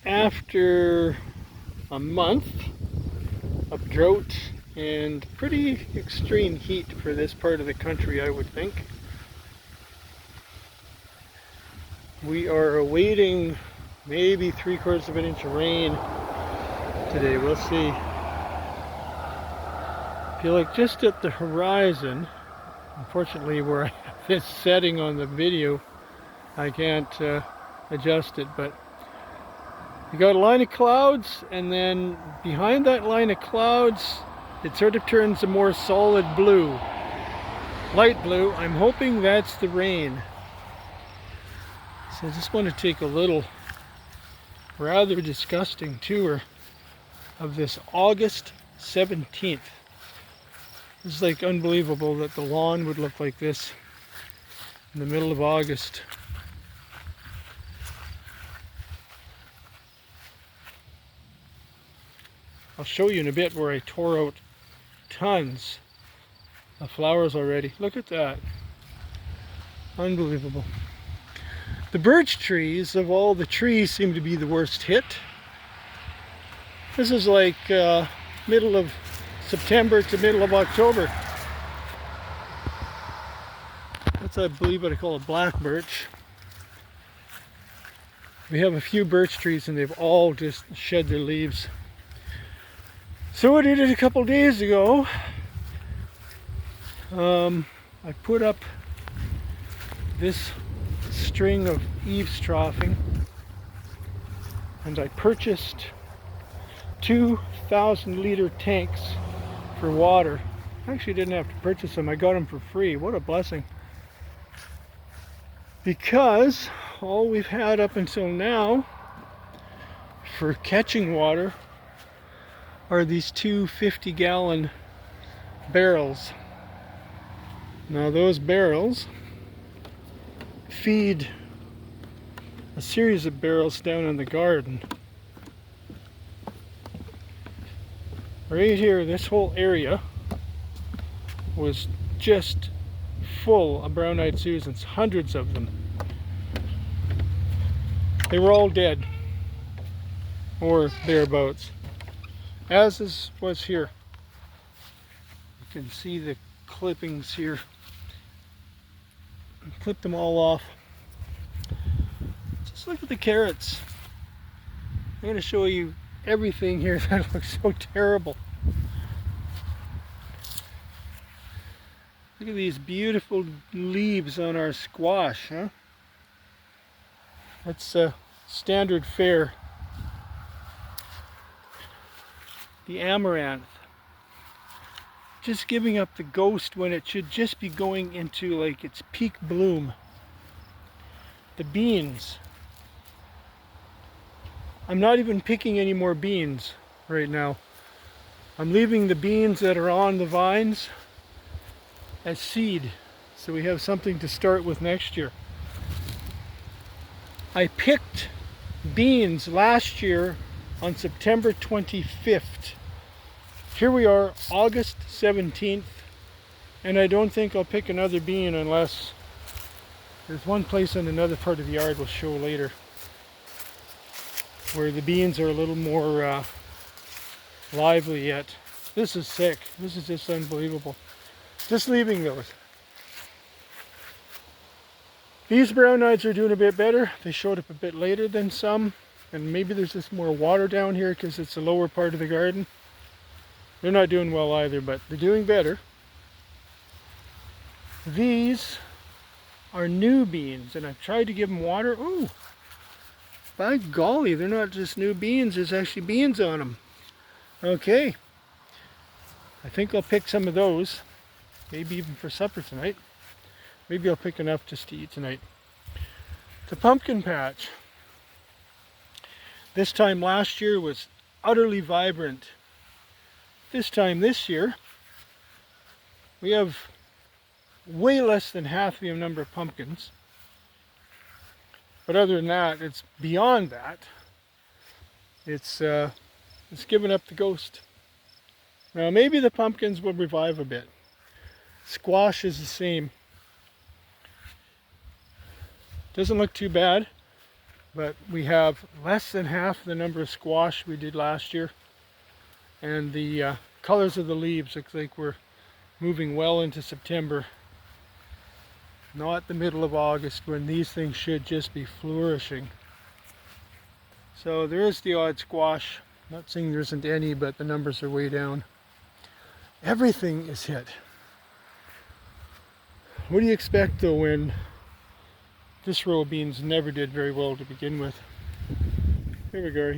After a month of drought and pretty extreme heat for this part of the country, I would think, we are awaiting maybe 3/4 of an inch of rain today. We'll see. I feel like just at the horizon, unfortunately where I have this setting on the video, I can't adjust it, but you got a line of clouds, and then behind that line of clouds it sort of turns a more solid blue, light blue. I'm hoping that's the rain. So I just want to take a little rather disgusting tour of this August 17th. It's like unbelievable that the lawn would look like this in the middle of August. I'll show you in a bit where I tore out tons of flowers already. Look at that. Unbelievable. The birch trees, of all the trees, seem to be the worst hit. This is like middle of September to middle of October. That's, I believe, what I call a black birch. We have a few birch trees and they've all just shed their leaves. So I did it a couple days ago. I put up this string of eavesdropping, and I purchased 2,000-liter tanks for water. I actually didn't have to purchase them. I got them for free. What a blessing. Because all we've had up until now for catching water are these two 50-gallon barrels. Now those barrels feed a series of barrels down in the garden. Right here, this whole area was just full of brown-eyed Susans, hundreds of them. They were all dead, or thereabouts, as was here. You can see the clippings here. I clipped them all off. Just look at the carrots. I'm going to show you everything here that looks so terrible. Look at these beautiful leaves on our squash, huh? That's standard fare. The amaranth, just giving up the ghost when it should just be going into like its peak bloom. The beans, I'm not even picking any more beans right now. I'm leaving the beans that are on the vines as seed, so we have something to start with next year. I picked beans last year on September 25th. Here we are, August 17th, and I don't think I'll pick another bean unless there's one place in another part of the yard we'll show later where the beans are a little more lively yet. This is sick. This is just unbelievable. Just leaving those. These brown-eyes are doing a bit better. They showed up a bit later than some, and maybe there's just more water down here because it's the lower part of the garden. They're not doing well either, but they're doing better. These are new beans, and I've tried to give them water. Ooh, by golly, they're not just new beans, there's actually beans on them. Okay, I think I'll pick some of those, maybe even for supper tonight. Maybe I'll pick enough just to eat tonight. The pumpkin patch. This time last year was utterly vibrant. This time this year, we have way less than half the number of pumpkins. But other than that, it's beyond that. It's given up the ghost. Now maybe the pumpkins will revive a bit. Squash is the same. Doesn't look too bad. but we have less than half the number of squash we did last year. And the colors of the leaves look like we're moving well into September. Not the middle of August when these things should just be flourishing. So there is the odd squash. Not saying there isn't any, but the numbers are way down. Everything is hit. What do you expect though when this row of beans never did very well to begin with? Here we go.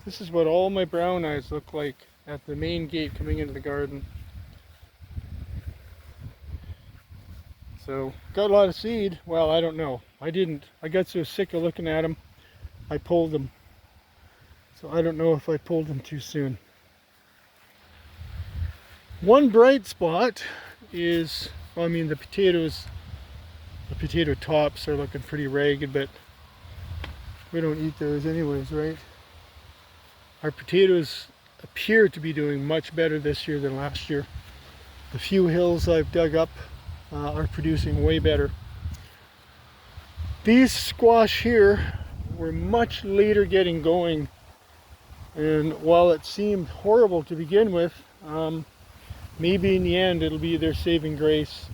This is what all my brown eyes look like at the main gate coming into the garden. So, got a lot of seed. Well, I don't know. I didn't. I got so sick of looking at them, I pulled them. So I don't know if I pulled them too soon. One bright spot is, well, I mean the potato tops are looking pretty ragged, but we don't eat those anyways, right? Our potatoes appear to be doing much better this year than last year. The few hills I've dug up are producing way better. These squash here were much later getting going, and while it seemed horrible to begin with, maybe in the end it'll be their saving grace.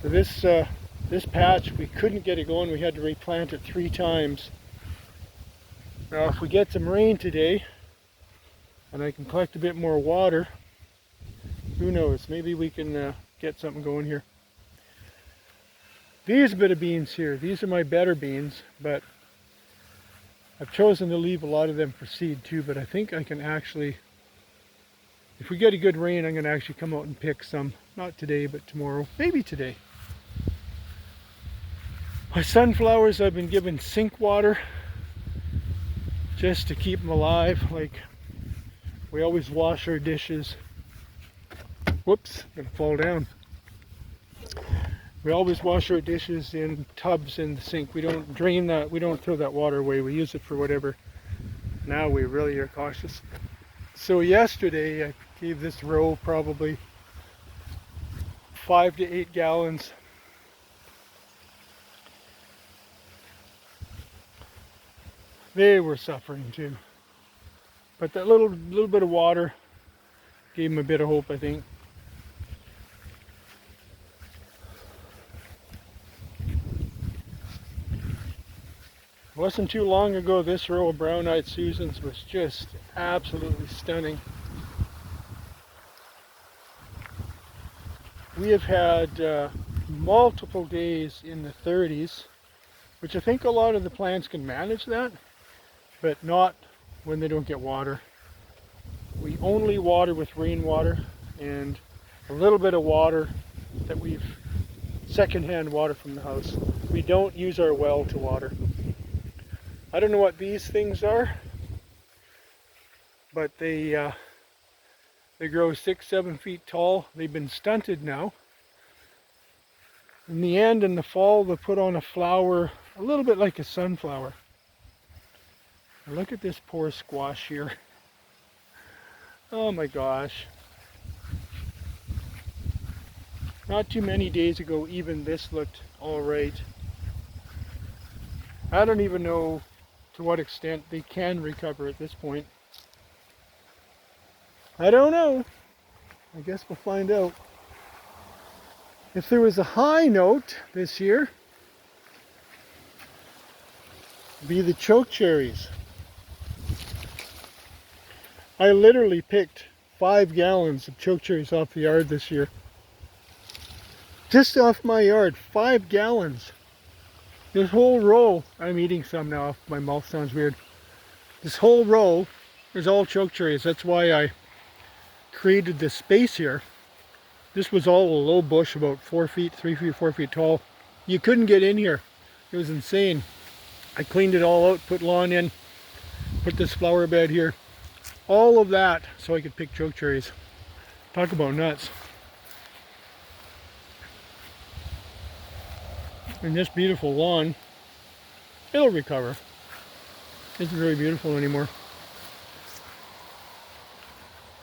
So this patch, we couldn't get it going. We had to replant it 3 times. Now if we get some rain today and I can collect a bit more water, who knows, maybe we can get something going here. These bit of beans here, these are my better beans, but I've chosen to leave a lot of them for seed too, but I think I can actually, if we get a good rain, I'm going to actually come out and pick some. Not today, but tomorrow, maybe today. My sunflowers, I've been given sink water just to keep them alive. Like, we always wash our dishes. Whoops, gonna fall down. We always wash our dishes in tubs in the sink. We don't drain that, we don't throw that water away. We use it for whatever. Now we really are cautious. So yesterday I gave this row probably 5 to 8 gallons. They were suffering too. But that little bit of water gave them a bit of hope, I think. It wasn't too long ago this row of brown-eyed Susans was just absolutely stunning. We have had multiple days in the 30s, which I think a lot of the plants can manage that, but not when they don't get water. We only water with rainwater and a little bit of water that we've secondhand water from the house. We don't use our well to water. I don't know what these things are, but they grow 6-7 feet tall. They've been stunted now. In the end, in the fall, they'll put on a flower a little bit like a sunflower. And look at this poor squash here. Oh my gosh. Not too many days ago, even this looked all right. I don't even know to what extent they can recover at this point. I don't know. I guess we'll find out. If there was a high note this year, it'd be the choke cherries. I literally picked 5 gallons of choke cherries off the yard this year. Just off my yard, 5 gallons. This whole row, I'm eating some now, my mouth sounds weird. This whole row is all choke cherries. That's why I created this space here. This was all a low bush, about 4 feet, 3 feet, 4 feet tall. You couldn't get in here. It was insane. I cleaned it all out, put lawn in, put this flower bed here. All of that so I could pick choke cherries. Talk about nuts. And this beautiful lawn, it'll recover. It isn't very beautiful anymore.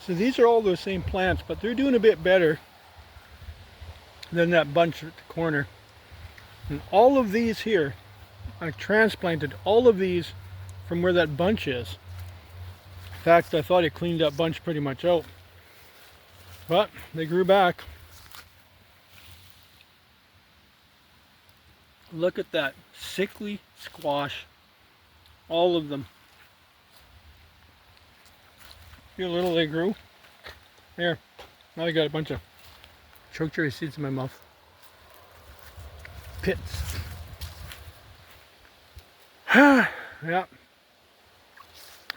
So these are all those same plants, but they're doing a bit better than that bunch at the corner. And all of these here I transplanted all of these from where that bunch is. In fact, I thought I cleaned that bunch pretty much out. But they grew back. Look at that sickly squash. All of them. See how little they grew? There. Now I got a bunch of chokecherry seeds in my mouth. Pits. Yeah.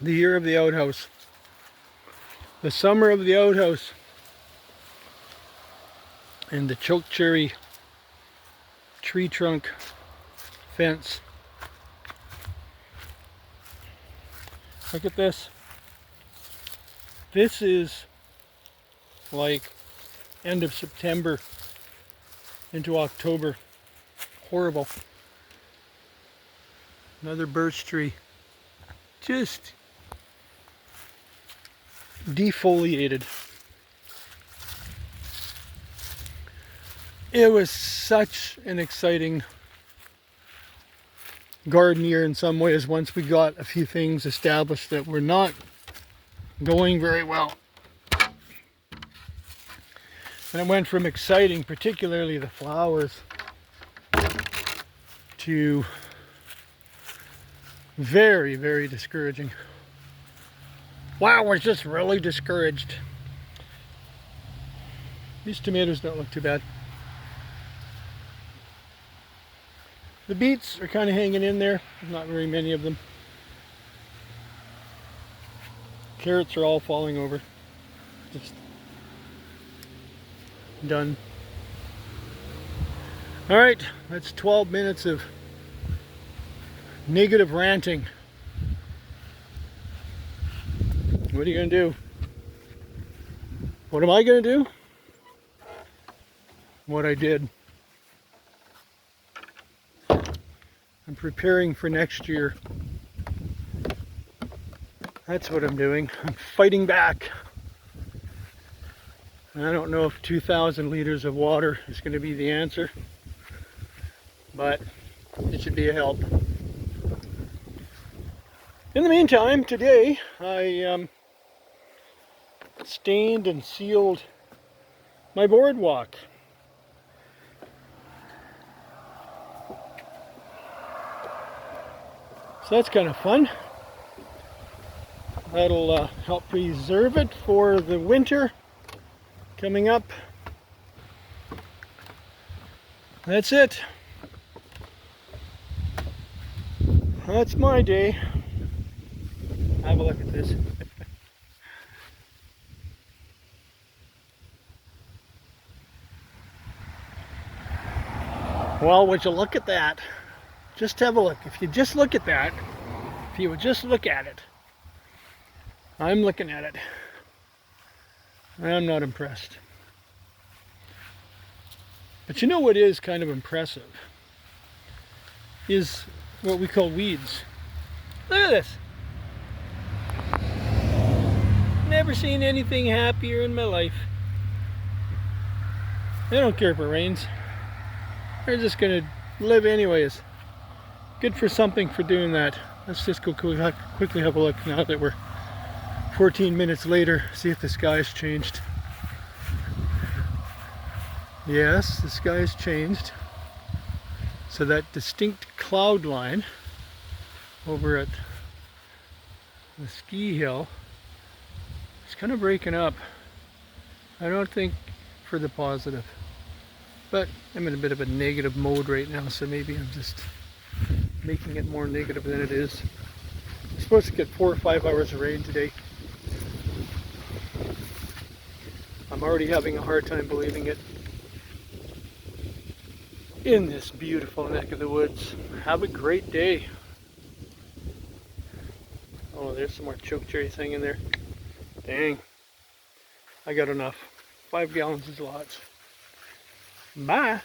The year of the outhouse. The summer of the outhouse. And the chokecherry tree trunk fence. Look at this. This is like end of September into October. Horrible. Another birch tree. Just defoliated. It was such an exciting garden year in some ways once we got a few things established that were not going very well. And it went from exciting, particularly the flowers, to very, very discouraging. Wow, we're just really discouraged. These tomatoes don't look too bad. The beets are kind of hanging in there. There's not very many of them. Carrots are all falling over. Just done. All right, that's 12 minutes of negative ranting. What are you going to do? What am I going to do? What I did. I'm preparing for next year. That's what I'm doing. I'm fighting back. And I don't know if 2,000 liters of water is going to be the answer, but it should be a help. In the meantime, today I stained and sealed my boardwalk. So that's kind of fun. That'll help preserve it for the winter coming up. That's it. That's my day. Have a look at this. Well, would you look at that? Just have a look. If you just look at that, if you would just look at it. I'm looking at it. I'm not impressed. But you know what is kind of impressive? Is what we call weeds. Look at this. Never seen anything happier in my life. They don't care if it rains. They're just gonna live anyways. Good for something for doing that. Let's just go quickly have a look now that we're 14 minutes later. See if the sky's changed. Yes, the sky's changed. So that distinct cloud line over at the ski hill is kind of breaking up. I don't think for the positive. But I'm in a bit of a negative mode right now, so maybe I'm just making it more negative than it is. I'm supposed to get 4 or 5 hours of rain today. I'm already having a hard time believing it. In this beautiful neck of the woods. Have a great day. Oh, there's some more chokecherries hanging there. Dang. I got enough. 5 gallons is lots. Bye.